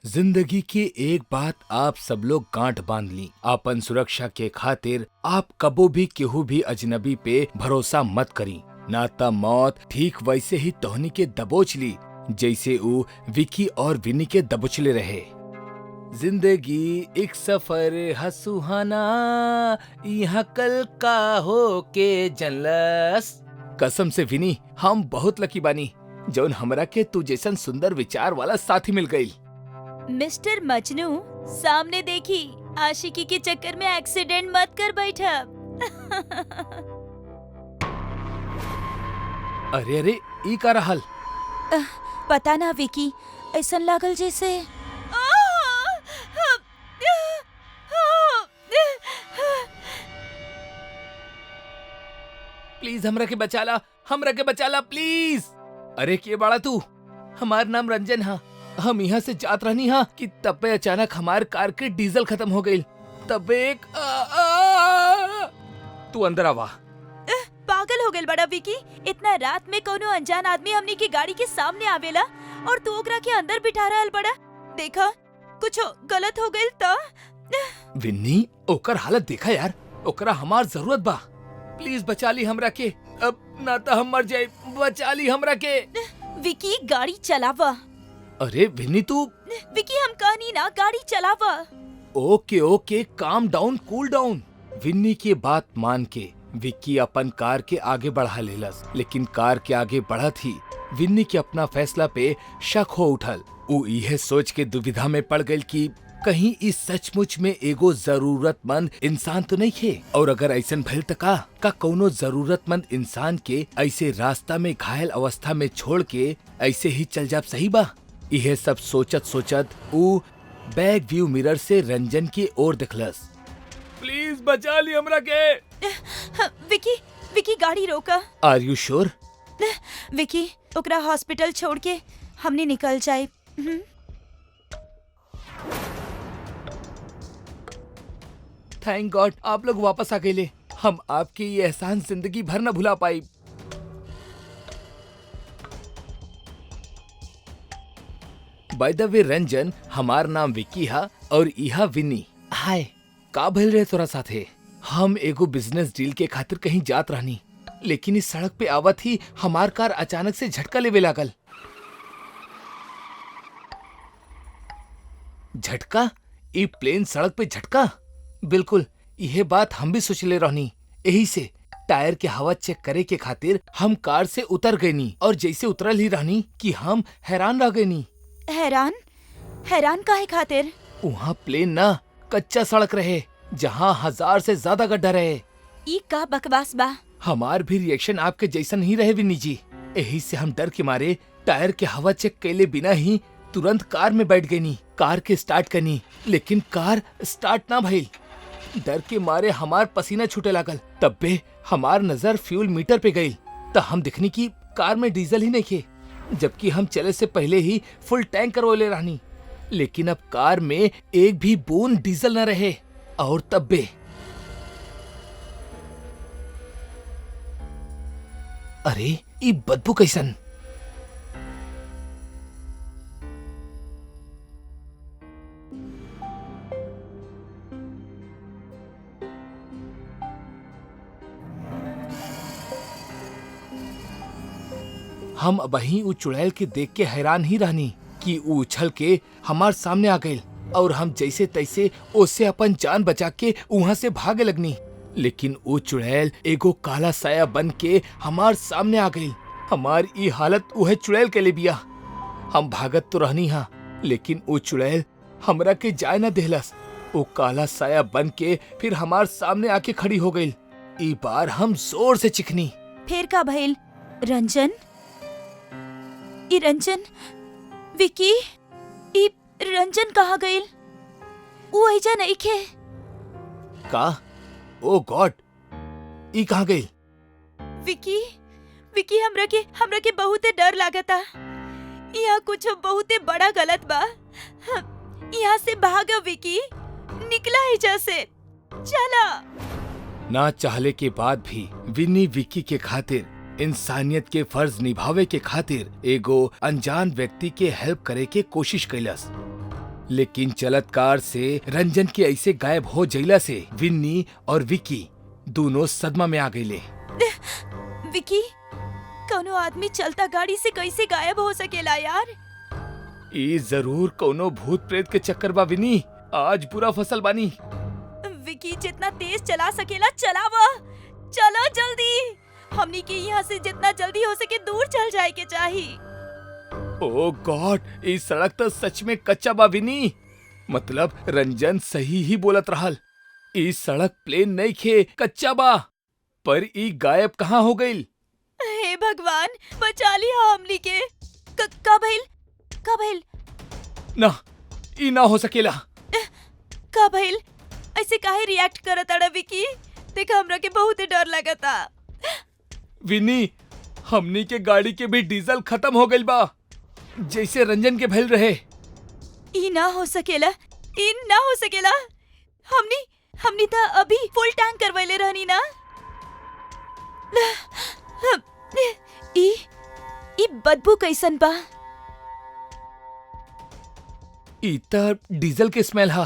जिंदगी की एक बात आप सब लोग गांठ बांध ली। आपन सुरक्षा के खातिर आप कबो भी केहू भी अजनबी पे भरोसा मत करी, ना त मौत ठीक वैसे ही तोहनी के दबोच ली जैसे ऊ विकी और विनी के दबोचले रहे। जिंदगी एक सफर है सुहाना, यहाँ कल का हो के जनलस। कसम से विनी, हम बहुत लकी बानी जौन हमरा के तू जैसन सुंदर विचार वाला साथी मिल गई। मिस्टर मजनू, सामने देखी, आशिकी के चक्कर में एक्सीडेंट मत कर बैठा। अरे अरे, ई का रहल? पता ना विकी, ऐसन लागल जैसे प्लीज हमरा के बचाला प्लीज। अरे के बाड़ा तू? हमार नाम रंजन हा। हम यहाँ से जात रहनी हा कि तब पे अचानक हमार कार के डीजल खत्म हो गई। तब एक तू अंदर आवा। पागल हो गइल बड़ा विकी। इतना रात में कोनो अनजान आदमी हमनी की गाड़ी के सामने आवेला और तू ओकरा के अंदर बिठा रहल बड़ा। देखा, कुछ गलत हो गइल त? विन्नी, ओकर हालत देखा यार, ओकरा हमार जरूरत बा। प्लीज बचा ली हमरा के, अब ना तो हम मर जाए। बचा ली हमरा के। विकी, गाड़ी चलावा। अरे विन्नी तू। विकी, हम कहनी ना, गाड़ी चलावा। ओके ओके, काम डाउन, कूल डाउन। विन्नी की बात मान के विक्की अपन कार के आगे बढ़ा लेलस, लेकिन कार के आगे बढ़त ही विन्नी के अपना फैसला पे शक हो उठल। ऊ यह सोच के दुविधा में पड़ गई कि कहीं इस सचमुच में एगो जरूरतमंद इंसान तो नहीं है, और अगर ऐसन भइल त का कोनो जरूरतमंद इंसान के ऐसे रास्ता में घायल अवस्था में छोड़ के ऐसे ही चल जाब सही बा? यह सब सोचत सोचत ऊ बैक व्यू मिरर से रंजन की ओर दिखलस। प्लीज बचा ली हमरा के। विकी, गाड़ी रोका। आर यू श्योर? विकी, ओकरा हॉस्पिटल छोड़ के हमने निकल जाए। थैंक गॉड आप लोग वापस आ गए। हम आपकी ये एहसान जिंदगी भर न भुला पाई। बाय द वे रंजन, हमार नाम विकी हा और इहा विनी। हाय, का भइल रहे तोरा साथे? हम एगो बिजनेस डील के खातिर कहीं जात रहनी, लेकिन इस सड़क पे आवत ही हमार कार अचानक से झटका लेवे लागल। झटका? ई प्लेन सड़क पे झटका? बिल्कुल, यह बात हम भी सोचले रहनी। यही से टायर के हवा चेक करे के खातिर हम कार से उतर गईनी, और जैसे उतरल ही रहनी कि हम हैरान रह गईनी। हैरान काहे खातिर? वहाँ प्लेन ना कच्चा सड़क रहे, जहाँ 1000 से ज्यादा गड्ढा रहे। ई का बकवास बा? हमार भी रिएक्शन आपके जैसन ही रहे विनी जी। यही से हम डर के मारे टायर के हवा चेक कैले बिना ही तुरंत कार में बैठ गईनी। कार के स्टार्ट करनी, लेकिन कार स्टार्ट ना भइल। डर के मारे हमार पसीना छूटे लागल। तब बे हमार नजर फ्यूल मीटर पे गई, तो हम दिखनी की कार में डीजल ही नहीं थे, जबकि हम चले से पहले ही फुल टैंक करवले रहनी। लेकिन अब कार में एक भी बूंद डीजल न रहे। और तब बे अरे ये बदबू कैसन? हम वहीं उ चुड़ैल के देख के हैरान ही रहनी कि उ उछल के हमार सामने आ गई, और हम जैसे तैसे उससे अपन जान बचा के वहाँ से भागे लगनी। लेकिन उ चुड़ैल एगो काला साया बन के हमार सामने आ गई। हमार ई हालत उहे चुड़ैल के लिए बिया। हम भागत तो रहनी हा, लेकिन उ चुड़ैल हमरा के जाए न देहलस। वो काला साया बन के फिर हमार सामने आके खड़ी हो गई। ई बार हम जोर से चिखनी। फिर का भइल? रंजन, ई रंजन, विकी, ई रंजन कहाँ गइल? वो ऐजा नहीं खे। का? ओ गॉड, ई कहाँ गई? विकी, हमरा के बहुते डर लागता। यहाँ कुछ बहुते बड़ा गलत बा। यहाँ से भागा विकी, निकला ऐजा से, चला। ना चाहले के बाद भी विनी विकी के खातिर, इंसानियत के फर्ज निभावे के खातिर एगो अनजान व्यक्ति के हेल्प करे के कोशिश कैलस। लेकिन चलत कार से रंजन के ऐसे गायब हो जइला से विन्नी और विक्की दोनों सदमा में आ गईले। विकी, कोनो आदमी चलता गाड़ी से कैसे गायब हो सकेला यार? ई जरूर कोनो भूत प्रेत के चक्कर बा विनी। आज पूरा फसल बानी। विकी, जितना तेज चला सकेला चलावा। चलो जल्दी, हमनी के यहाँ से जितना जल्दी हो सके दूर चल जाए के चाहिए। ओह गॉड, ई सड़क तो सच में कच्चा बा विनी। मतलब रंजन सही ही बोलत रहल। ई सड़क प्लेन नहीं खे, कच्चा बा। पर ई गायब कहाँ हो गई? हे भगवान, बचा लिया हमनी के। का भइल? ना, ई ना हो सकेला। का भइल? ऐसे काहे रिएक्ट करत अड़ा विकी? देख, हमरा के बहुत डर लगता। विनी, हमनी के गाड़ी के भी डीजल खत्म हो गइल बा, जैसे रंजन के भइल रहे। ई ना हो सकेला। हमनी तो अभी फुल टैंक करवैले रहनी ना। ई बदबू कैसन बा? ई त डीजल के स्मेल हा।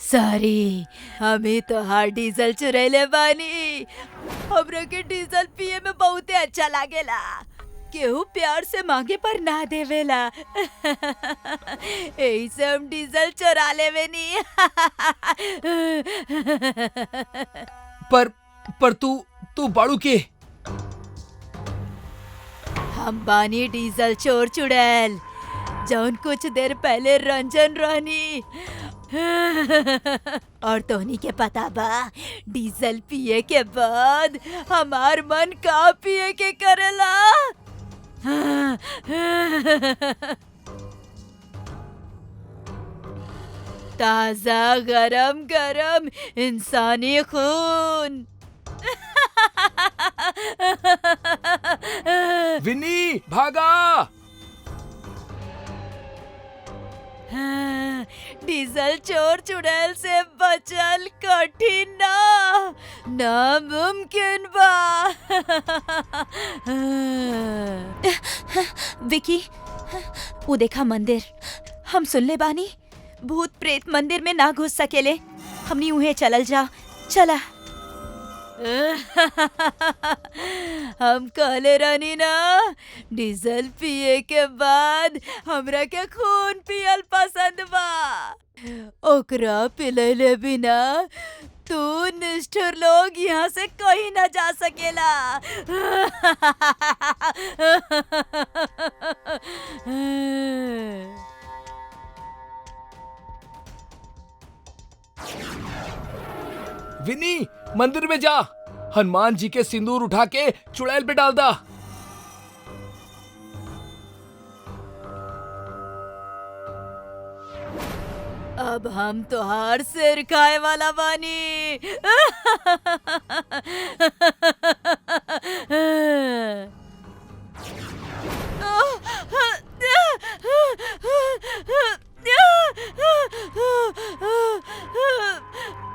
सॉरी, हमें तो हार डीजल चुरैले बानी। हमरा के डीजल पिए में बहुते अच्छा लागेला। केहू प्यार से मांगे पर ना देवेला। यही से हम डीजल चुरा लेवे नी। पर तू बाड़ू के? हम बानी डीजल चोर चुड़ैल, जौन कुछ देर पहले रंजन रहनी। और तोहनी के पता बा, डीजल पिए के बाद हमार मन का पिए के करेला। ताजा गरम गरम इंसानी खून। विनी, भागा! डीजल चोर चुड़ैल से बचल कठिन ना, नामुमकिन बा। विकी, वो देखा मंदिर। हम सुनले बानी भूत प्रेत मंदिर में ना घुस सकेले। हमनी उहे चलल जा। चला। हम कहले रहनी ना, डीजल पिए के बाद हमरा के खून पियल पसंद बा। ओकरा पिलैले बिना तू निष्ठुर लोग यहाँ से कहीं ना जा सकेला। विनी, मंदिर में जा। हनुमान जी के सिंदूर उठा के चुड़ैल पे डाल दा। अब हम तोहार सिर खाए वाला बानी।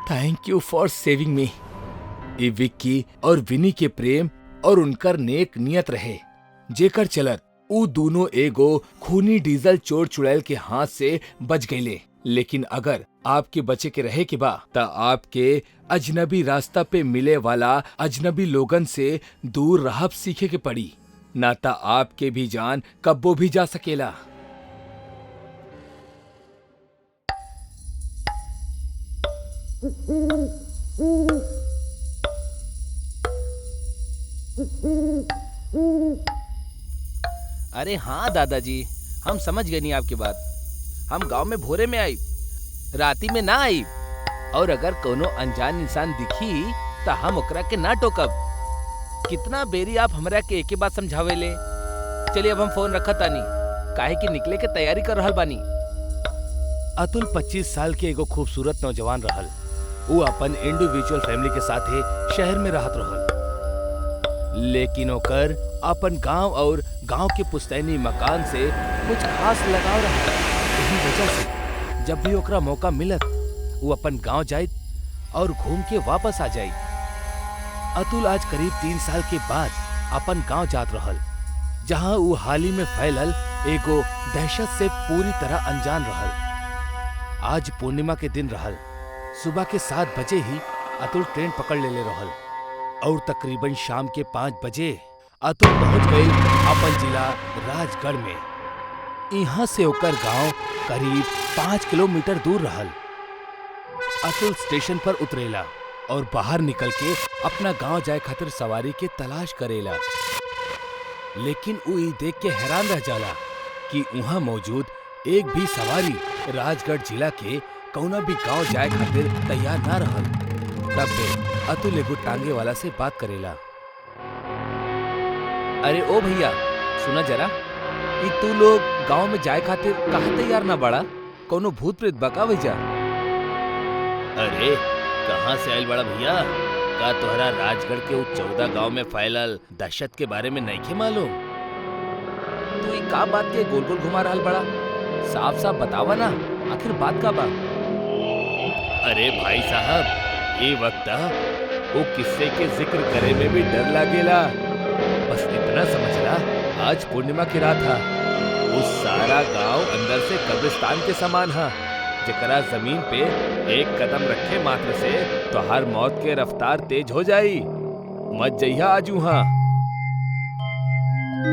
थैंक यू फॉर सेविंग मी। ई विक्की और विनी के प्रेम और उनकर नेक नियत रहे, जेकर चलत ऊ दोनों एगो खूनी डीजल चोर चुड़ैल के हाथ से बच गईले। लेकिन अगर आपके बचे के रहे के बा ता आपके अजनबी रास्ता पे मिले वाला अजनबी लोगन से दूर रहब सीखे के पड़ी, ना ता आपके भी जान कब्बो भी जा सकेला। अरे हाँ दादाजी, हम समझ गए नहीं आपकी बात। हम गांव में भोरे में आई, राती में ना आई। और अगर कोनो अनजान इंसान दिखी तो हम ओकरा के ना टोकब। कितना बेरी आप हमरा के एक बात समझावे ले। चलिए अब हम फोन रखा तानी, काहे कि निकले के तैयारी कर रहल बानी। अतुल 25 साल के एगो खूबसूरत नौजवान रहल। वो अपन इंडिविजुअल फैमिली के साथे शहर में रहत रहल, लेकिन ओकर अपन गांव और गांव के पुश्तैनी मकान से कुछ खास लगाव रहता। यही वजह से जब भी ओकरा मौका मिलत वो अपन गांव जाए और घूम के वापस आ जाए। अतुल आज करीब 3 साल के बाद अपन गांव जात रहल, जहां वो हाल ही में फैलल एगो दहशत से पूरी तरह अनजान रहल। आज पूर्णिमा के दिन रहल। सुबह के 7 बजे ही अतुल ट्रेन पकड़ ले रहल और तकरीबन शाम के 5 बजे अतुल पहुंच गई अपन जिला राजगढ़ में। यहाँ से ओकर गांव करीब 5 किलोमीटर दूर रहल। अतुल स्टेशन पर उतरेला और बाहर निकल के अपना गांव जाए खातिर सवारी के तलाश करेला, लेकिन वो ये देख के हैरान रह जाला कि वहाँ मौजूद एक भी सवारी राजगढ़ जिला के कौना भी गांव जाए खातिर तैयार ना रहल। तब बे अतुल एगो टांगे वाला से बात करेला। अरे ओ भैया, सुना जरा, कि तू लोग गांव में जाए खातिर काहे तैयार ना बड़ा? कोनो भूत प्रेत बका भैया? अरे कहाँ से आयल बड़ा भैया? का तोहरा राजगढ़ के 14 गांव में फैलल दहशत के बारे में नहीं के मालूम? तू ई का बात के गोल गोल घुमा रहल बड़ा? साफ साफ बतावा ना, आखिर बात का बा? अरे भाई साहब, ये वक्त वो किस्से के जिक्र करे में भी डर लागेला। बस इतना समझला, आज पूर्णिमा की रात है। वो सारा गांव अंदर से कब्रिस्तान के समान है, जेकरा जमीन पे एक कदम रखे मात्र से तोहार मौत के रफ्तार तेज हो जाई। मत जइहा आज वहां।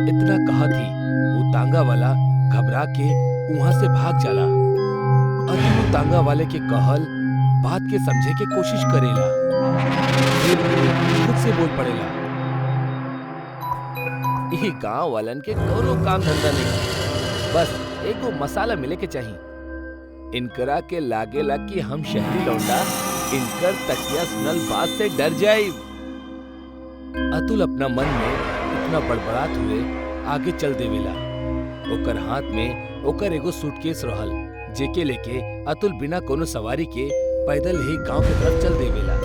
इतना कहा थी वो तांगा वाला घबरा के वहां से भाग जाला। अतुल वो तांगा वाले के कहल बात के समझे के कोशिश करेला, फिर खुद से बोल पड़ेला, ये गांव वालन के कोनो काम धंधा नहीं, बस एगो मसाला मिले के चाहिए। इनकरा के लागेला कि हम शहरी लौंडा इनकर तकिया सुनल बात से डर जाए। अतुल अपना मन में इतना बड़बड़ात हुए आगे चल देवेला। ओकर हाथ में ओकर एगो सूटकेस रहल, जेके लेके अतुल बिना कोनो सवारी के पैदल ही गांव के तरफ चल देवेला।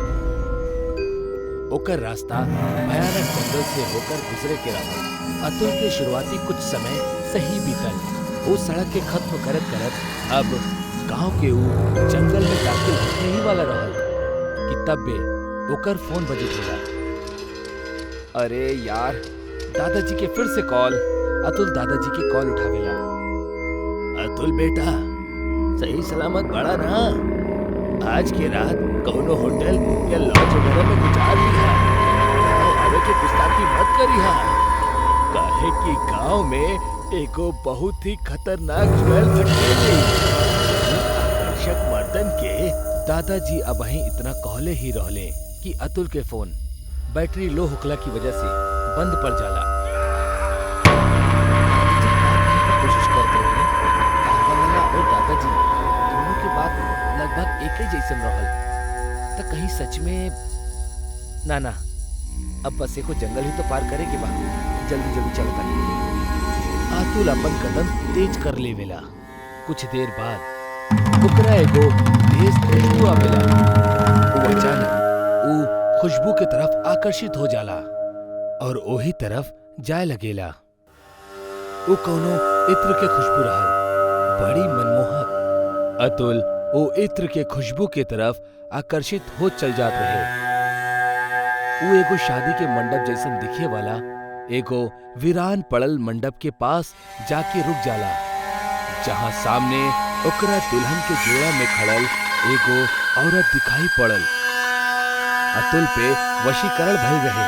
ओकर रास्ता भयानक जंगल से होकर गुजरे के रहल। अतुल के शुरुआती कुछ समय सही बीतल। वो सड़क के खत्म करत करत अब गांव के ऊ जंगल में दाखिल होने ही वाला रहल कि तब बे ओकर फोन बजे चला। अरे यार, दादाजी के फिर से कॉल। अतुल दादाजी के कॉल उठावेला। अतुल बेटा, सही सलामत बड़ा ना? आज के रात कौनो होटल या लॉज वगैरह में गुजार लिहा। आवे के गुस्ताखी मत करिहा, काहे कि गांव में एगो बहुत ही खतरनाक ज्वेल घटने आकर्षक मर्दन के। दादाजी अब ही इतना कहले ही रहले कि अतुल के फोन बैटरी लो होखला की वजह से बंद पड़ जाला। कोशिश करते रहे। और दादाजी दोनों के बात लगभग एक ही जैसन रहल। तो कहीं सच में ना, अब बस एको जंगल ही तो पार करे के बा। जल्दी जल्दी चलो तानी। अतुल अपन कदम तेज कर लेवेला। कुछ देर बाद ओकरा एगो तेज खुशबू आवेला। वो अचानक वो खुशबू के तरफ आकर्षित हो जाला और ओही तरफ जाए लगेला। वो कौनो इत्र के खुशबू रहल, बड़ी मनमोहक। अतुल वो इत्र के खुशबू के तरफ आकर्षित हो चल जात रहे। वो एगो शादी के मंडप जैसन दिखे वाला एगो वीरान पड़ल मंडप के पास जाके रुक जाला, जहां सामने ओकरा दुल्हन के जोड़ा में खड़ल एगो औरत दिखाई पड़ल। अतुल पे वशीकरण भइल रहे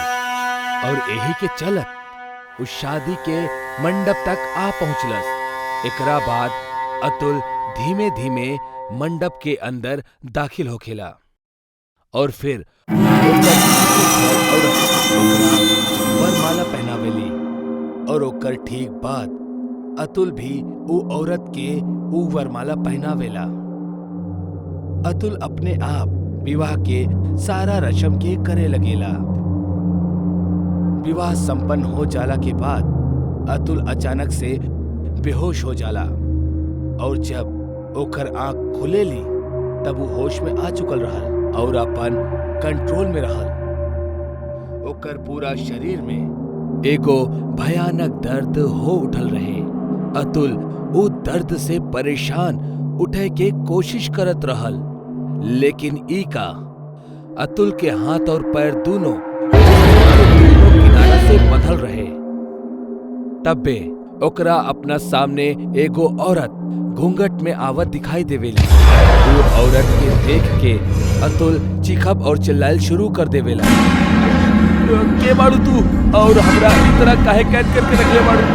और यही के चलत उस शादी के मंडप तक आ पहुंचलस। एकरा बाद अतुल धीमे धीमे मंडप के अंदर दाखिल होखेला और फिर वरमाला पहनावेली और ओकर ठीक बाद अतुल भी वो औरत के वो वरमाला पहनावेला। अतुल अपने आप विवाह के सारा रस्म के करे लगेला। विवाह संपन्न हो जाला के बाद अतुल अचानक से बेहोश हो जाला और जब ओकर आंख खुलेली तब वो होश में आ चुकल रहल और अपन कंट्रोल में रहल। ओकर पूरा शरीर में एगो भयानक दर्द हो उठल रहे। अतुल वो दर्द से परेशान उठे के कोशिश करत रहल, लेकिन ई का अतुल के हाथ और पैर दोनों किनारा से बंधल रहे। तब्बे ओकरा अपना सामने एगो औरत घूंघट में आवत दिखाई देवेली। वो औरत के देख के अतुल चीखब और चिल्लाइल शुरू कर देवेला। के बाड़ू तू और हमरा इस तरह काहे कैद करके रखले बाड़ू?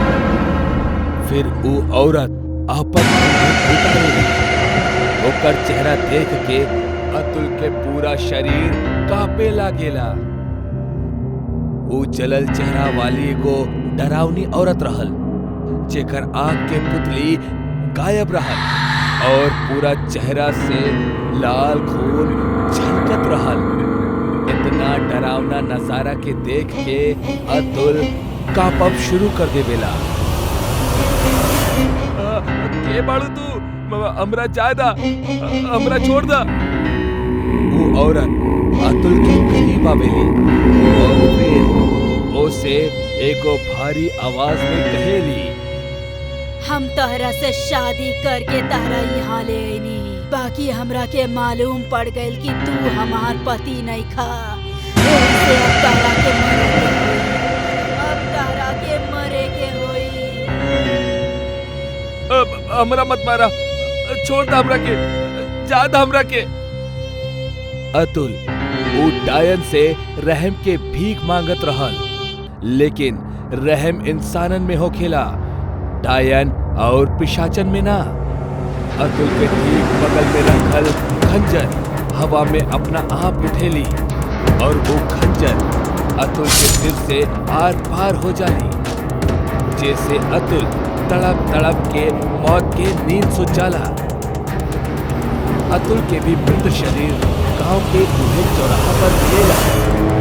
फिर वो औरत आपन घूंघट उतारेली। ओकर चेहरा देख के अतुल के पूरा शरीर कांपे लागेला। वो जलल चेहरा वाली एगो डरावनी औरत रहल, जेकर आँख के पुतली गायब रहल और पूरा चेहरा से लाल खून झलकत रहल। इतना डरावना नजारा के देख के अतुल कांपब शुरू कर देवेला। के बाड़ू तू? हमरा जाय दा, हमरा छोड़ दा। वो औरत अतुल के करीब आवेली और फिर ओसे एगो भारी आवाज में कहेली, हम तहरा से शादी करके तहरा यहाँ ले आईनी, बाकी हमरा के मालूम पड़ गइल कि तू हमार पति नहीं खा। ऐसे अब तहरा के मरे के होई। हमरा मत मारा, छोड़ दा हमरा के, जा दा हमरा के। अतुल वो डायन से रहम के भीख मांगत रहल, लेकिन रहम इंसानन में होखेला, डायन और पिशाचन में ना। अतुल के ठीक बगल में रखल खंजर हवा में अपना आप उठेली और वो खंजर अतुल के सिर से आर पार हो जाली, जैसे अतुल तड़प तड़प के मौत के नींद सो जाला। अतुल के भी मृत शरीर गांव के बूढ़े चौराहा पर मिलेला,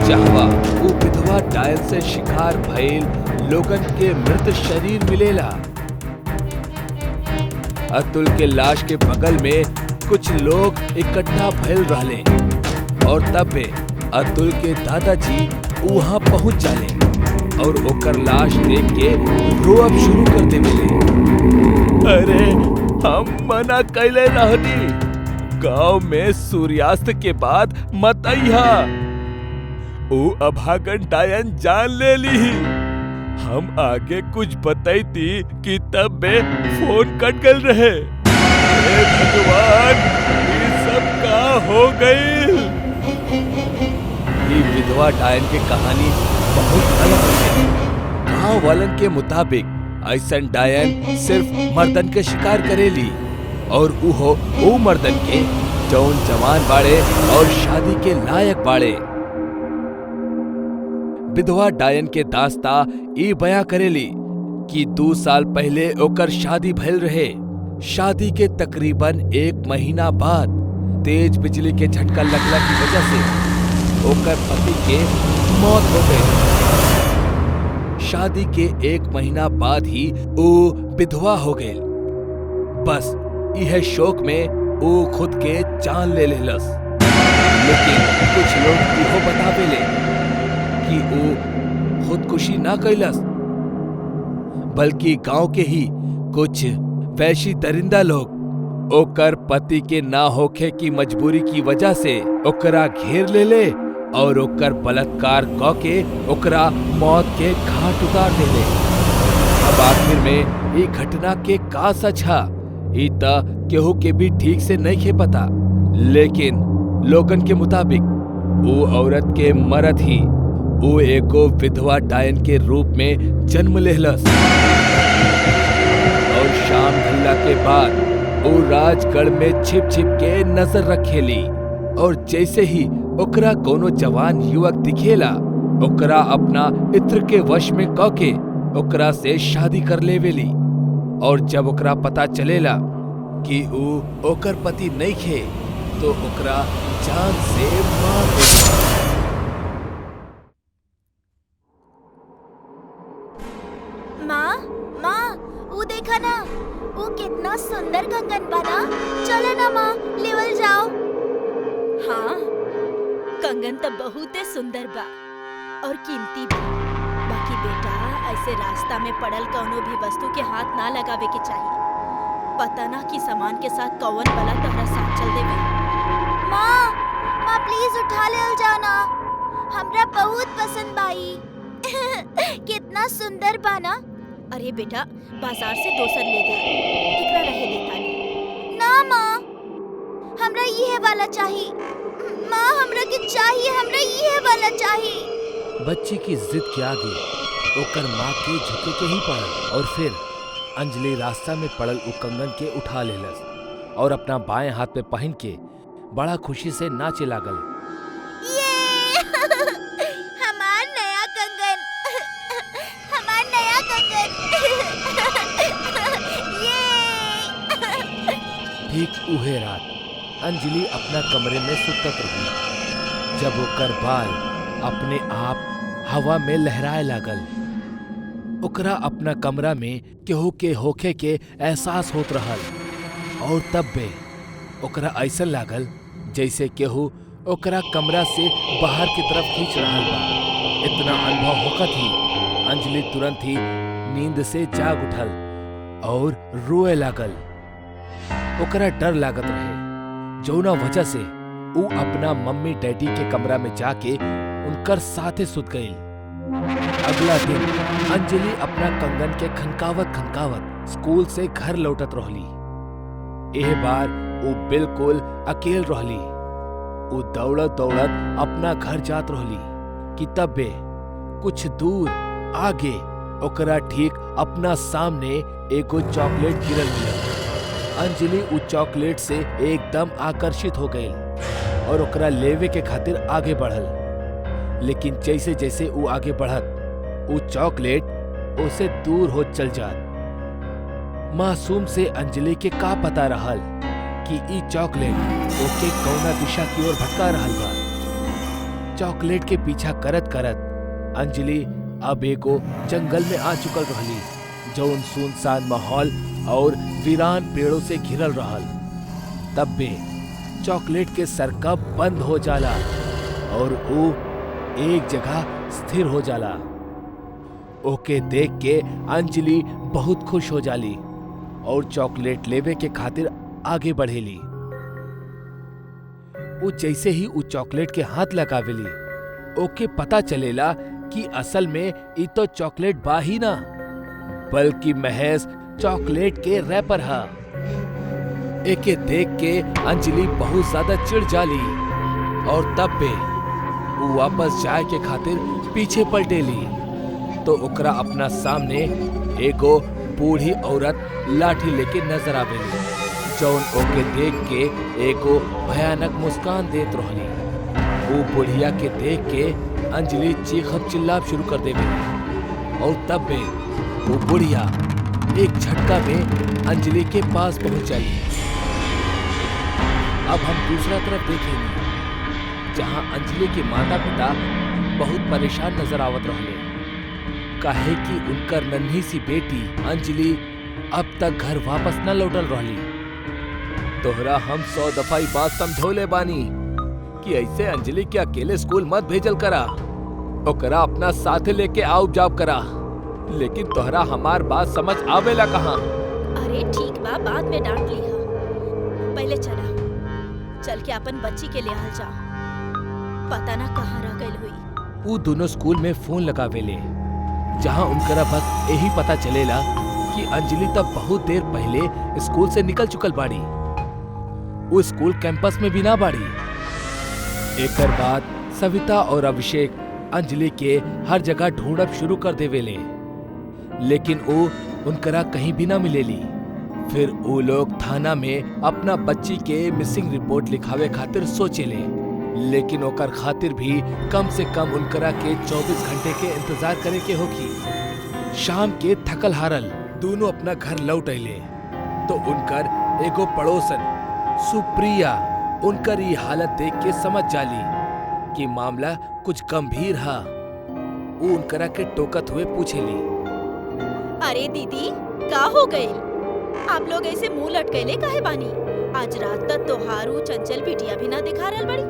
जहाँ वो विधवा डायन से शिकार भइल लोगन के मृत शरीर मिलेला। अतुल के लाश के बगल में कुछ लोग इकट्ठा भइल रहले और तब अतुल के दादाजी वहां पहुंच जाले और ओकर लाश देख के रोअब शुरू कर देवेले। अरे हम मना कैले रहनी, गांव में सूर्यास्त के बाद मत आइहा। ओ अभागन डायन जान ले ली। हम आगे कुछ बताई कि तब में फोन कट गल रहे। हे भगवान, ये सब का हो गई? ये विधवा डायन की कहानी बहुत अलग है। गांव वालन के मुताबिक ऐसन डायन सिर्फ मर्दन के शिकार करेली और वो मर्दन के जौन जवान बाड़े और शादी के लायक बाड़े। विधवा डायन के दास्ता ई बयां करेली कि 2 साल पहले ओकर शादी भइल रहे। शादी के तकरीबन 1 महीना बाद तेज बिजली के झटका लगला की वजह से ओकर पति के मौत हो गई। शादी के 1 महीना बाद ही वो विधवा हो गई। बस यह शोक में वो खुद के जान ले लेलस। लेकिन कुछ लोग इहो बतावेले कि वो खुदकुशी ना कैलस, बल्कि गांव के ही कुछ वैशी दरिंदा लोग ओकर पति के ना होखे की मजबूरी की वजह से ओकरा घेर ले और ओकर बलात्कार क के ओकरा मौत के घाट उतार देले। अब आखिर में ये घटना के का सच है, ई त केहू के भी ठीक से नहीं खे पता। लेकिन लोगन के मुताबिक वो औरत के मरद ही वो एगो विधवा डायन के रूप में जन्म लेहलस और शाम ढलला के बाद वो राजगढ़ में छिप छिप के नजर रखेली और जैसे ही ओकरा कोनो जवान युवक दिखेला ओकरा अपना इत्र के वश में क के ओकरा से शादी कर लेवेली। और जब ओकरा पता चलेला कि वो ओकर पति नहीं खे तो ओकरा जान से मार देला। माँ, वो देखा ना, वो कितना सुंदर कंगन बना। चलो ना माँ, लेवल जाओ। हाँ, कंगन तो बहुत सुंदर बा और कीमती बा। बाकी बेटा, ऐसे रास्ता में पड़ल कौनो भी वस्तु के हाथ ना लगावे के चाहिए। पता ना कि सामान के साथ कौन वाला तोहरा साथ चल देवे। माँ प्लीज उठा ले जाओ ना, हमरा बहुत पसंद बाई। कितना सुंदर बाना। अरे बेटा, बाजार से दोसर ले दे, एकरा रहे दे तानी। ना माँ, हमरा ये वाला चाहिए। माँ हमरा के चाहिए, हमरा ये वाला चाहिए। बच्ची की जिद के आगे ओकर माँ के झुके के ही पड़ल और फिर अंजलि रास्ता में पड़ल उ कंगन के उठा लेलस और अपना बाएं हाथ पे पहन के बड़ा खुशी से नाचे लागल। ये हमार नया कंगन, हमार नया कंगन। ये ठीक उहे रात अंजलि अपना कमरे में सुतत रही जब ओकर बाल अपने आप हवा में लहराए लागल। ओकरा अपना कमरा में केहू के होखे के एहसास होत रहल और तब बे ओकरा ऐसा लागल जैसे केहू ओकरा कमरा से बाहर की तरफ खींच रहल बा। इतना अनुभव होकर ही अंजलि तुरंत ही नींद से जाग उठल और रोए लागल। ओकरा डर लागत रहे, जौना वजह से ऊ अपना मम्मी डैडी के कमरा में जाके उनकर साथे सुत गई। अगला दिन अंजलि अपना कंगन के खनकावत स्कूल से घर लौटत रहली। एह बार वो बिल्कुल अकेल रहली। वो दौड़त अपना घर जात रहली कि तब्बे कुछ दूर आगे ओकरा ठीक अपना सामने एगो चॉकलेट गिरल मिलल। अंजलि उ चॉकलेट से एकदम आकर्षित हो गई और ओकरा लेवे के खातिर आगे बढ़ल। लेकिन जैसे जैसे वो आगे बढ़त उ चॉकलेट उसे दूर हो चल जात। मासूम से अंजलि के का पता रहल कि ई चॉकलेट ओके कौना दिशा की ओर भटका रहल बा। चॉकलेट के पीछा करत अंजलि अब एगो जंगल में आ चुकल रहली जौन सुनसान माहौल और वीरान पेड़ों से घिरल रहल। तब बे चॉकलेट के सरकब बंद हो जाला और वो एक जगह स्थिर हो जाला। ओके देख के अंजलि बहुत खुश हो जाली और चॉकलेट लेवे के खातिर आगे बढ़ेली। वो जैसे ही वो चॉकलेट के हाथ लगावेली ओके पता चलेला कि असल में ये तो चॉकलेट बा ही ना, बल्कि महज चॉकलेट के रैपर हा। एके देख के अंजलि बहुत ज्यादा चिढ़ जाली और तब पे वो वापस जाए के खातिर पीछे पलटेली तो ओकरा अपना सामने एगो बूढ़ी औरत लाठी लेके नजर आवेली जौन ओके देख के एगो भयानक मुस्कान देत रहली। वो बुढ़िया के देख के अंजलि चीखब चिल्लाप शुरू कर देवेली और तब में वो बुढ़िया एक झटका में अंजलि के पास पहुंच जाई। अब हम दूसरा तरफ देखेंगे जहां अंजलि के माता पिता बहुत परेशान नजर आवत रहले काहे कि उनकर नन्ही सी बेटी अंजलि अब तक घर वापस न लौटल रहली। तोहरा हम 100 दफा ई बात समझौले बानी कि ऐसे अंजलि के अकेले स्कूल मत भेजल करा, ओकरा अपना साथे लेके आओ जाब करा, लेकिन तोहरा हमार बात समझ आवेला कहाँ। अरे ठीक बा, बाद में डांट ली हा। पहले चल के अपन बच्ची के ले जा, पता ना कहाँ रह गई हुई। वो दोनों स्कूल में फोन लगावेले जहाँ उनकरा बस यही पता चलेला कि अंजलि तब बहुत देर पहले स्कूल से निकल चुकल बाड़ी। वो स्कूल कैंपस में भी ना बाड़ी। एकर बाद सविता और अभिषेक अंजलि के हर जगह ढूंढब शुरू कर देवेले, लेकिन वो उनकरा कहीं भी ना मिलेली। फिर वो लोग थाना में अपना बच्ची के मिसिंग रिपोर्ट लिखावे खातिर सोचेले, लेकिन ओकर खातिर भी कम से कम उनकरा के 24 घंटे के इंतजार करे के होगी। शाम के थकल हारल दोनों अपना घर लौट अइले तो उनकर एगो पड़ोसन सुप्रिया उनकर ये हालत देख के समझ जाली कि मामला कुछ गंभीर है। वो उनकरा के टोकत हुए पूछेली, अरे दीदी का हो गई? आप लोग ऐसे मुंह लटकैले काहे बानी? आज रात तक तोहारू चंचल बिटिया भी ना दिखा रहल बड़ी,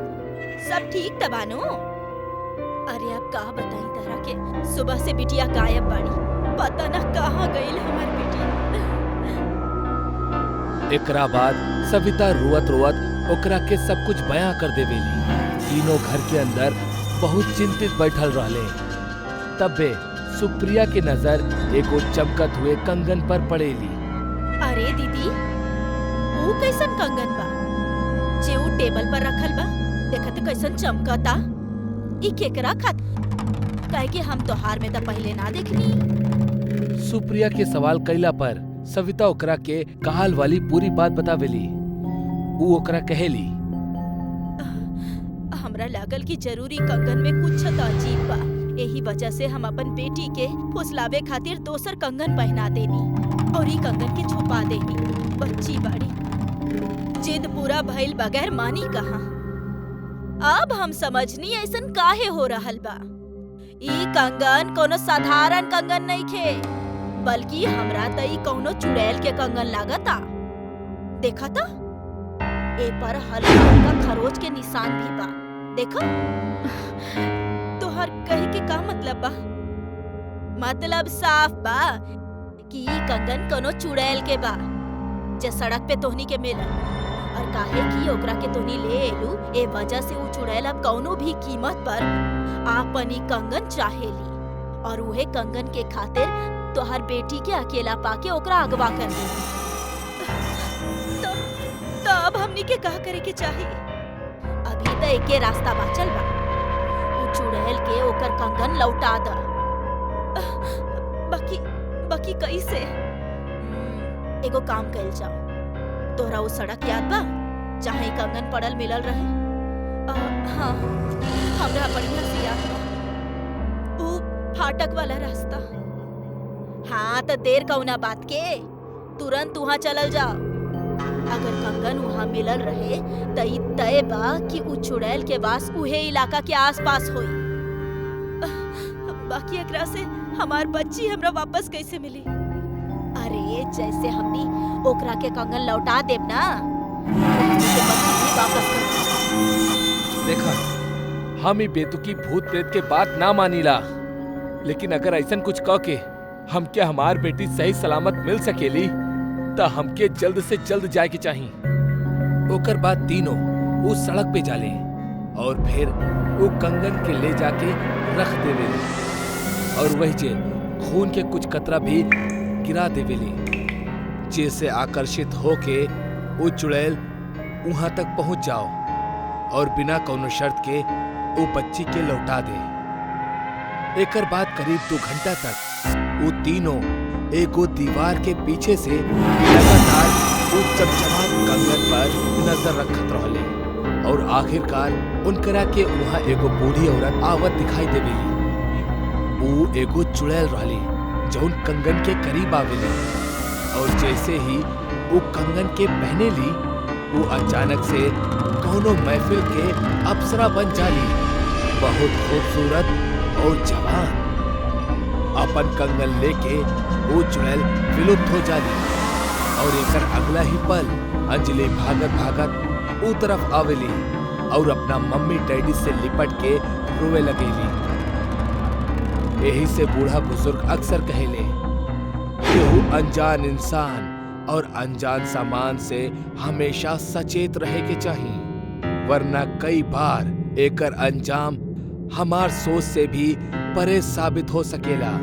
सब ठीक तबानो? अरे अब का बताई तरह के, सुबह से बिटिया गायब बाड़ी, पता ना कहाँ गई हमार बिटिया। एकरा बाद सविता रोवत रोवत ओकरा के सब कुछ बयां कर देवेली। तीनों घर के अंदर बहुत चिंतित बैठल रहले। तब्बे सुप्रिया के नजर एगो चमकत हुए कंगन पर पड़ेली। अरे दीदी, वो कैसन कंगन बा जे वो टेबल पर रखल बा? देखत कैसन चमकता। ई केकरा खात? काहे कि हम तोहार में त पहले ना देखनी। सुप्रिया के सवाल कैला पर सविता ओकरा के काल वाली पूरी बात बतावेली। ऊ ओकरा कहेली, हमरा लागल कि जरूरी कंगन में कुछ त अजीब बा। यही वजह से हम अपन बेटी के फुसलावे खातिर दोसर कंगन पहना देनी और ई कंगन के छुपा देनी। बच्ची बाड़ी, जिद पूरा भइल बगैर मानी कहाँ। अब हम समझनी ऐसन काहे हो रहल बा। ई कंगन कोनो साधारण कंगन नहीं खे, बल्कि हमरा त ई कोनो चुड़ैल के कंगन लागता। देखा था ए पर हल्का हल्का खरोच के निशान भी बा। देखा तोहर कहे के का मतलब बा? मतलब साफ बा कि ई कंगन कोनो चुड़ैल के बा जे सड़क पे तोहनी के मिलल। और काहे कि ओकरा के तोहनी ले एलू, ए वजह से ऊ चुड़ैल अब कौनो भी कीमत पर आपन ई कंगन चाहेली और उहे कंगन के खातिर तोहर बेटी के अकेला पाके ओकरा अगवा कर ली। तो अब हमनी के का करे के चाहिए? अभी तो एके रास्ता बाचल बा, ऊ चुड़ैल के ओकर कंगन लौटा द। बाकी कैसे? एगो काम कइल जाओ। तोहरा वो सड़क याद बा जहाँ ई कंगन पड़ल मिलल रहे? हाँ, हमरा बढ़िया से याद बा। वो फाटक वाला रास्ता। हाँ, तो देर कौना बात के, तुरंत वहाँ चलल जाओ। अगर कंगन वहाँ मिलल रहे त ई तय बा कि ऊ चुड़ैल के वास उहे इलाका के आसपास होई। बाकी एकरा से हमार बच्ची हमरा वापस कैसे मिली? अरे जैसे हमनी ओकरा के कंगन लौटा देब ना, बच्ची भी वापस कर देब। देखा, हम ई बेतुकी भूत प्रेत के बात ना मानीला, लेकिन अगर ऐसन कुछ कह के हमके हमार बेटी सही सलामत मिल सकेली त हमके जल्द से जल्द जाए के चाही। ओकर बाद तीनों उस सड़क पे जाले और फिर वो कंगन के ले जाके रख देवेली और वही जे खून के कुछ कतरा भी गिरा देवेली, जैसे आकर्षित होके वो चुड़ैल वहां तक पहुंच जाओ और बिना कोनो शर्त के वो बच्ची के लौटा दे। एकर बाद करीब 2 घंटा तक वो तीनों एगो दीवार के पीछे से लगातार वो चमचमात कंगन पर नजर रखत रहले और आखिरकार उनकरा के वहाँ एगो बूढ़ी औरत आवत दिखाई देवेली। वो एगो चुड़ैल रहली जौन कंगन के करीब आवेली और जैसे ही वो कंगन के पहने ली, वो अचानक से कौनो महफिल के अप्सरा बन जाली, बहुत खूबसूरत और जवान। अपन कंगन लेके वो चुड़ैल विलुप्त हो जाली और एकर अगला ही पल अंजलि भागत भागत ऊ तरफ आवेली और अपना मम्मी डैडी से लिपट के रोवे लगेली। यही से बूढ़ा बुजुर्ग अक्सर कहेले कि वो अनजान इंसान और अनजान सामान से हमेशा सचेत रहे के चाहिए, वरना कई बार एकर अंजाम हमार सोच से भी परे साबित हो सकेला।